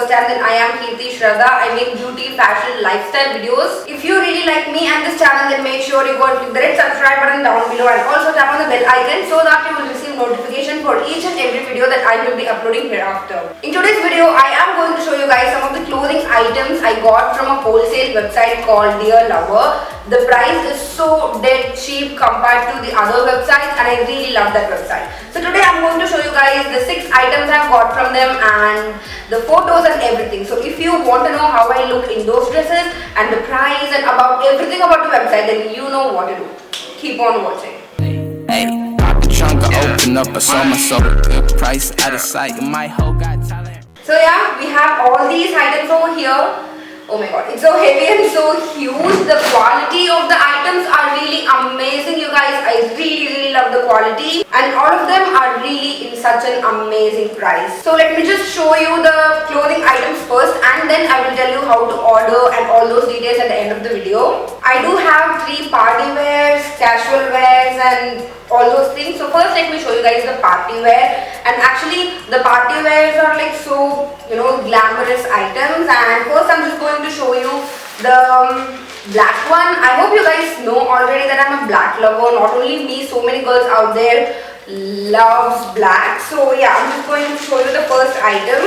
first time, then I am Kirti Shraddha. I make beauty, fashion, lifestyle videos. If you really like me and this channel, then make sure you go and click the red subscribe button down below and also tap on the bell icon so that you will receive notification for each and every video that I will be uploading hereafter. In today's video, I am going to show you guys some of the clothing items I got from a wholesale website called Dear Lover. The price is so dead cheap compared to the other websites and I really love that website. So today I'm going to show you guys the 6 items I've got from them and the photos and everything. So if you want to know how I look in those dresses and the price and about everything about the website, then you know what to do. Keep on watching. Hey, pop the trunk, I open up, I saw myself a price out of sight. My whole got talent. So yeah, we have all these items over here. Oh my god, it's so heavy and so huge. The quality of the items are really amazing, you guys. I really love the quality and all of them are really in such an amazing price. So let me just show you the clothing items first and then I will tell you how to order and all those details at the end of the video. I do have 3 party wears, casual wears and all those things. So first let me show you guys the party wear, and actually the party wears are like so, you know, glamorous items. And first I'm just going to show you the black one. I hope you guys know already that I'm a black lover. Not only me, so many girls out there loves black. So yeah, I'm just going to show you the first item.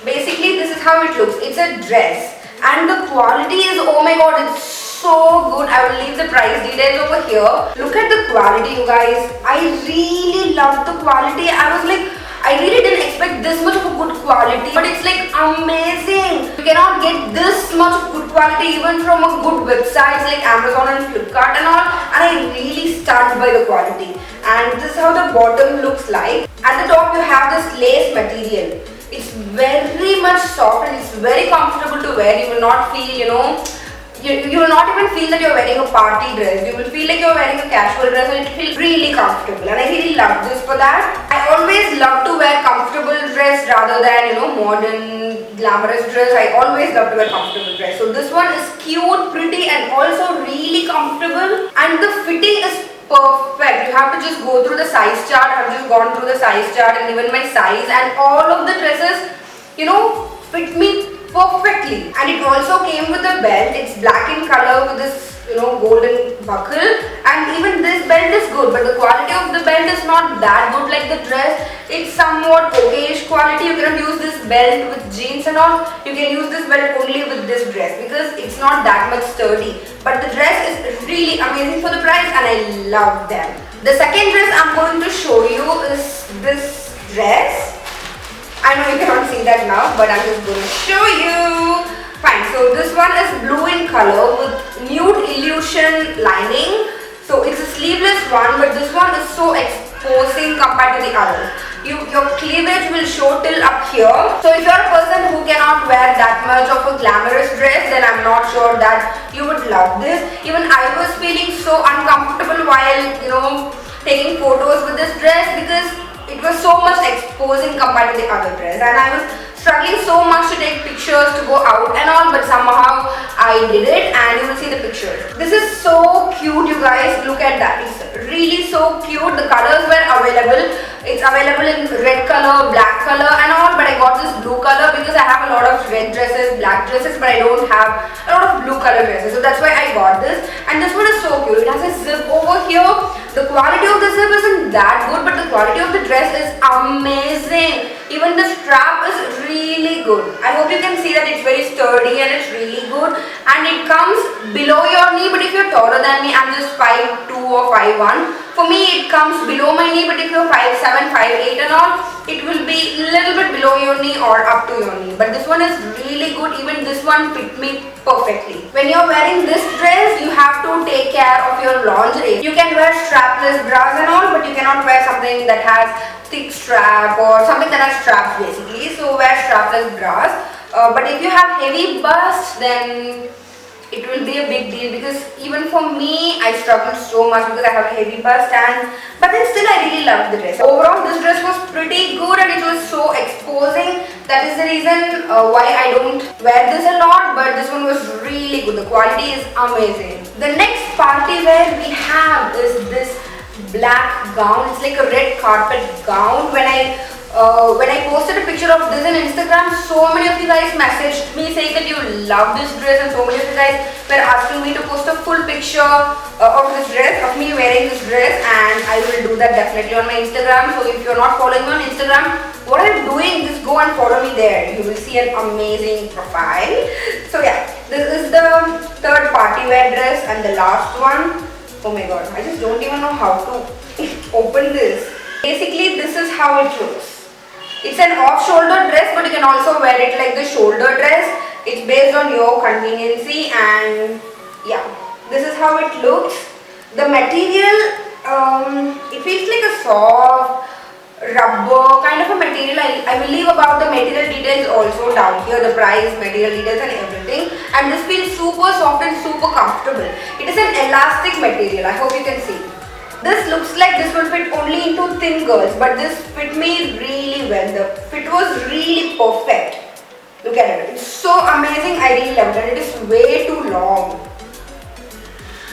Basically this is how it looks. It's a dress and the quality is, oh my god, it's so good. I will leave the price details over here. Look at the quality, you guys. I really love the quality. I was like, I really didn't expect this much of a good quality, but it's like amazing. You cannot get this much of good quality even from a good websites like Amazon and Flipkart and all, and I really stunned by the quality. And this is how the bottom looks like. At the top you have this lace material. It's very much soft and it's very comfortable to wear. You will not feel, you know, you will not even feel that you're wearing a party dress. You will feel like you're wearing a casual dress and it will feel really comfortable, and I really love this for that. I always love to wear comfortable dress rather than, you know, modern glamorous dress. I always love to wear comfortable dress. So this one is cute, pretty and also really comfortable, and the fitting is perfect. You have to just go through the size chart. I've just gone through the size chart and even my size, and all of the dresses, you know, fit me perfectly. And it also came with a belt. It's black in color with this, you know, golden buckle, and even this belt is good, but the quality of the belt is not that good like the dress. It's somewhat okayish quality. You cannot use this belt with jeans and all. You can use this belt only with this dress because it's not that much sturdy, but the dress is really amazing for the price and I love them. The second dress I'm going to show you is this dress. I know you cannot see that now, but I'm just going to show you. Fine, so this one is blue in color with nude illusion lining. So it's a sleeveless one, but this one is so exposing compared to the others. Your cleavage will show till up here. So if you're a person who cannot wear that much of a glamorous dress, then I'm not sure that you would love this. Even I was feeling so uncomfortable while, you know, taking photos with this dress because it was so much exposing compared to the other dress, and I was struggling so much to take pictures to go out and all, but somehow I did it and you will see the pictures. This is so cute, you guys. Look at that. It's really so cute. The colors were available. It's available in red color, black color and all, but I got this blue color because I have a lot of red dresses, black dresses, but I don't have a lot of blue color dresses, so that's why I got this. And this one is so cute. It has a zip over here. The quality of the zip isn't that good, but the quality of the dress is amazing. Even the strap is really good. I hope you can see that it's very sturdy and it's really good, and it comes below your knee, but if you're taller than me, I'm just 5'2" or 5'1". For me it comes below my knee, but if you're 5'7", 5'8" and all, it will be a little bit below your knee or up to your knee. But this one is really good. Even this one fit me perfectly. When you're wearing this dress, you have to take care of your lingerie. You can wear strapless bras and all, but you cannot wear something that has thick strap or something that has straps basically. So wear strapless bras. But if you have heavy bust, then it will be a big deal, because even for me I struggled so much because I have a heavy bust, but then still I really loved the dress. Overall this dress was pretty good and it was so exposing. That is the reason why I don't wear this a lot, but this one was really good. The quality is amazing. The next party wear we have is this black gown. It's like a red carpet gown. When I posted a picture picture of this on Instagram. So many of you guys messaged me saying that you love this dress, and so many of you guys were asking me to post a full picture of this dress, of me wearing this dress, and I will do that definitely on my Instagram. So if you're not following me on Instagram, what are you doing? Just go and follow me there. You will see an amazing profile. So yeah, this is the third party wear dress, and the last one. Oh my god, I just don't even know how to open this. Basically, this is how it looks. It's an off-shoulder dress, but you can also wear it like the shoulder dress. It's based on your conveniency, and yeah, this is how it looks. The material, it feels like a soft rubber kind of a material. I will leave about the material details also down here, the price, material details and everything. And this feels super soft and super comfortable. It is an elastic material. I hope you can see. This looks like this will fit only into thin girls, but this fit me really well. The fit was really perfect. Look at it. It's so amazing. I really loved it. It is way too long.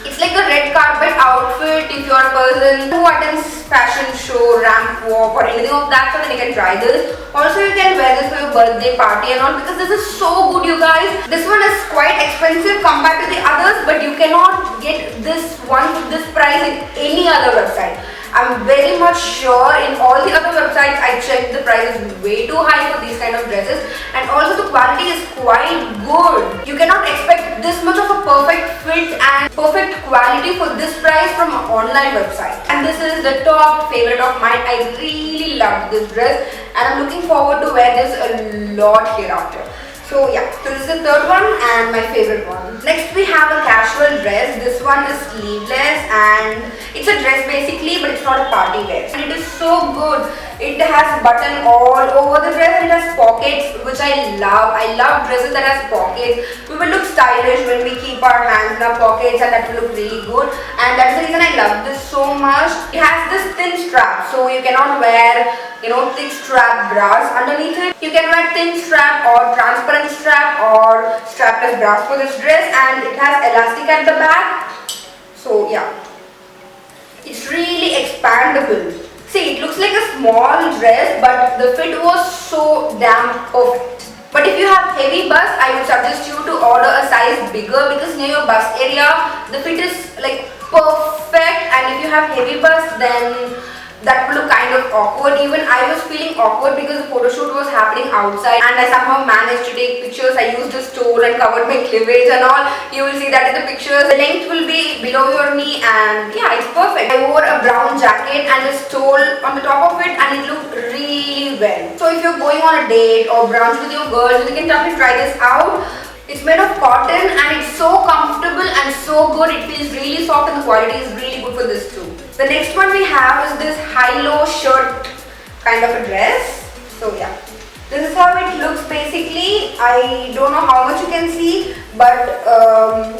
It's like a red carpet outfit if you're a person who attends fashion show, ramp walk or anything of that sort, then you can try this. Also, you can wear this for your birthday party and all, because this is so good, you guys. This one is quite expensive compared to the others, but you cannot get this one with this price in any other website. I'm very much sure in all the other websites I checked, the price is way too high for these kind of dresses, and also the quality is quite good. You cannot expect this much of a perfect fit and perfect quality for this price from an online website. And this is the top favorite of mine. I really loved this dress, and I'm looking forward to wear this a lot hereafter. So yeah, so this is the third one and my favorite one. Next we have a casual dress. This one is sleeveless and it's a dress basically, but it's not a party wear. And it is so good. It has button all over the dress and it has pockets, which I love. I love dresses that has pockets. We will look stylish when we keep our hands in our pockets, and that will look really good. And that's the reason I love this so much. It has this thin strap, so you cannot wear thick strap bras underneath it. You can wear thin strap or transparent strap or strapless bras for this dress, and it has elastic at the back. So yeah, it's really expandable. See, it looks like a small dress, but the fit was so damn perfect. But if you have heavy bust, I would suggest you to order a size bigger, because near your bust area, the fit is like perfect, and if you have heavy bust, then that would look kind of awkward. Even I was feeling awkward because the photo shoot was happening outside, and I somehow managed to take pictures. I used a stole and covered my cleavage and all. You will see that in the pictures. The length will be below your knee, and yeah, it's perfect. I wore a brown jacket and a stole on the top of it, and it looked really well. So if you're going on a date or brunch with your girls, you can definitely try this out. It's made of cotton and it's so comfortable and so good. It feels really soft and the quality is really good for this too. The next one we have is this high-low shirt kind of a dress. So yeah, this is how it looks basically. I don't know how much you can see, but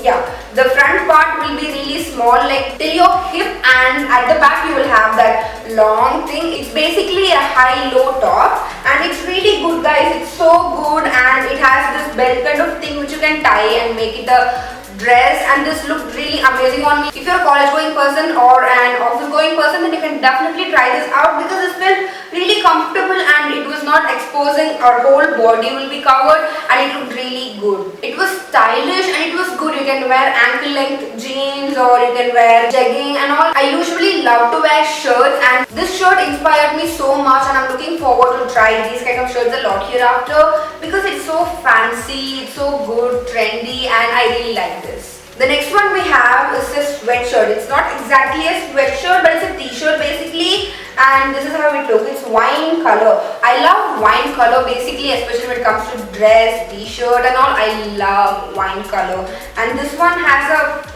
yeah, the front part will be really small, like till your hip, and at the back you will have that long thing. It's basically a high-low top, and it's really good, guys. It's so good, and it has this belt kind of thing which you can tie and make it a dress, and this looked really amazing on me. If you're a college going person or an office going person, then you can definitely try this out, because this felt really comfortable and it was not exposing. Our whole body will be covered, and it looked really good. It was stylish and it was good. You can wear ankle length jeans or you can wear jegging and all. I usually love to wear shirts, and this shirt inspired me so much, and I'm looking forward to try these kind of shirts a lot hereafter, because it's so fancy, it's so good, trendy, and I really like this. The next one we have is this sweatshirt. It's not exactly a sweatshirt, but it's a t-shirt basically, and this is how it looks. It's wine color. I love wine color basically, especially when it comes to dress, t-shirt and all. I love wine color, and this one has a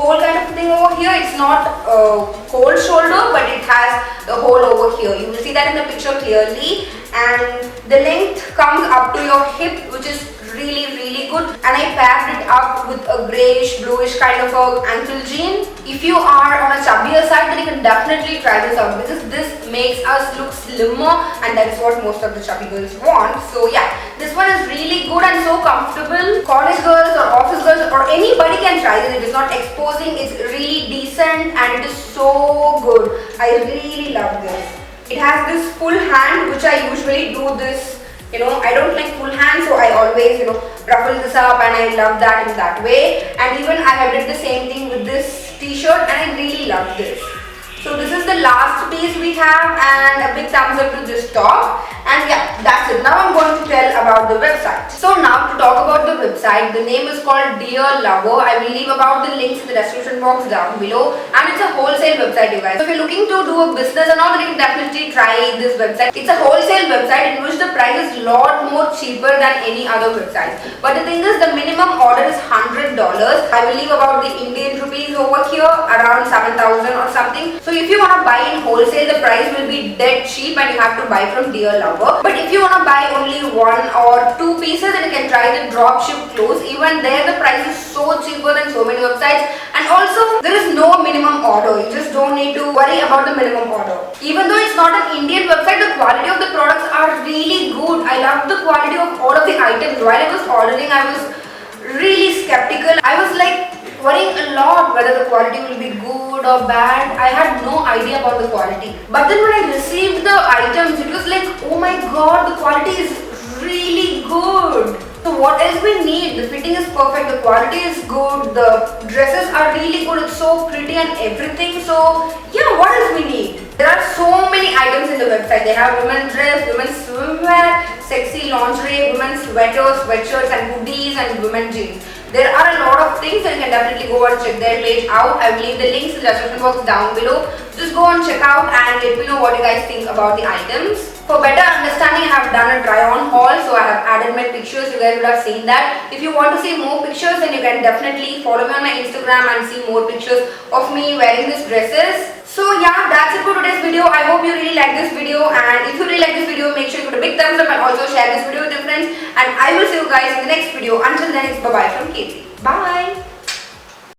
hole kind of thing over here. It's not a cold shoulder, but it has the hole over here. You will see that in the picture clearly, and the length comes up to your hip, which is really good, and I paired it up with a greyish bluish kind of a ankle jean. If you are on a chubbier side, then you can definitely try this out, because this makes us look slimmer, and that is what most of the chubby girls want. So yeah, this one is really good and so comfortable. College girls or office girls or anybody can try this. It is not exposing, it's really decent, and it is so good. I really love this. It has this full hand, which I usually do this You know, I don't like full hand, so I always, you know, ruffle this up, and I love that in that way. And even I have did the same thing with this t-shirt, and I really love this. So this is the last piece we have, and a big thumbs up to this top. And yeah, that's it. Now I'm going to tell about the website. So now to talk about the website, the name is called Dear Lover. I will leave about the links in the description box down below, and it's a wholesale website, you guys. So if you're looking to do a business and all, then you can definitely try this website. It's a wholesale website in which the price is a lot more cheaper than any other website. But the thing is, the minimum order is $100. I will leave about the Indian rupees over here, around 7,000 or something. So if you want to buy in wholesale, the price will be dead cheap, and you have to buy from Dear Lover. But if you want to buy only 1 or 2 pieces, then you can try the dropship clothes. Even there the price is so cheaper than so many websites, and also there is no minimum order. You just don't need to worry about the minimum order. Even though it's not an Indian website, the quality of the products are really good. I love the quality of all of the items. While I was ordering, I was really skeptical. I was like worrying a lot whether the quality will be good or bad. I had no idea about the quality. But then when I received the items, it was like, oh my god, the quality is really good. So what else we need? The fitting is perfect, the quality is good, the dresses are really good, it's so pretty and everything. So yeah, what else we need? There are so many items in the website. They have women's dress, women's swimwear, sexy lingerie, women's sweaters, sweatshirts and hoodies, and women's jeans. There are a lot of things, and you can definitely go and check their page out. I will leave the links in the description box down below. Just go and check out and let me know what you guys think about the items. For better understanding, I have done a try-on haul, so I have added my pictures. You guys would have seen that. If you want to see more pictures, then you can definitely follow me on my Instagram and see more pictures of me wearing these dresses. So yeah, that's it for today's video. I hope you really like this video, and if you really like this video, make sure you put a big thumbs up and also share this video with your friends. And I will see you guys in the next video. Until then, it's bye-bye from Katie. Bye!